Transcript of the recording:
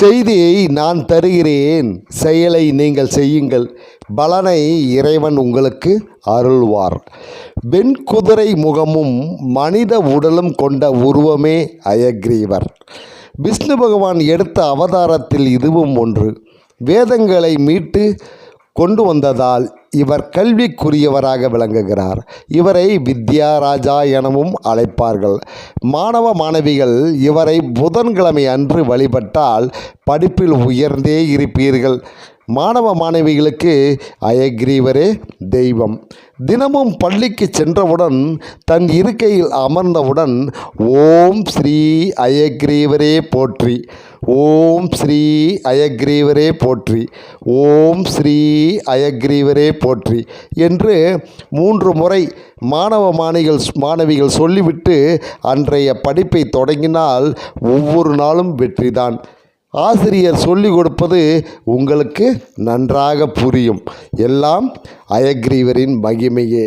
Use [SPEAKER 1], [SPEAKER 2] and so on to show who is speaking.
[SPEAKER 1] செய்தியை நான் தருகிறேன், செயலை நீங்கள் செய்யுங்கள், பலனை இறைவன் உங்களுக்கு அருள்வார். வெண்குதிரை முகமும் மனித உடலும் கொண்ட உருவமே அயக்ரீவர். விஷ்ணு பகவான் எடுத்த அவதாரத்தில் இதுவும் ஒன்று. வேதங்களை மீட்டு கொண்டு வந்ததால் இவர் கல்விக்குரியவராக விளங்குகிறார். இவரை வித்யாராஜா எனவும் அழைப்பார்கள். மாணவ மாணவிகள் இவரை புதன்கிழமை அன்று வழிபட்டால் படிப்பில் உயர்ந்தே இருப்பீர்கள். மாணவ மாணவிகளுக்கு அயக்ரீவரே தெய்வம். தினமும் பள்ளிக்கு சென்றவுடன் தன் இருக்கையில் அமர்ந்தவுடன் ஓம் ஸ்ரீ அயக்ரீவரே போற்றி, ஓம் ஸ்ரீ அயக்ரீவரே போற்றி, ஓம் ஸ்ரீ அயக்ரீவரே போற்றி என்று 3 முறை மாணவிகள் சொல்லிவிட்டு அன்றைய படிப்பை தொடங்கினால் ஒவ்வொரு நாளும் வெற்றிதான். ஆசிரியர் சொல்லிக் கொடுப்பது உங்களுக்கு நன்றாக புரியும். எல்லாம் அயக்ரீவரின் மகிமையே.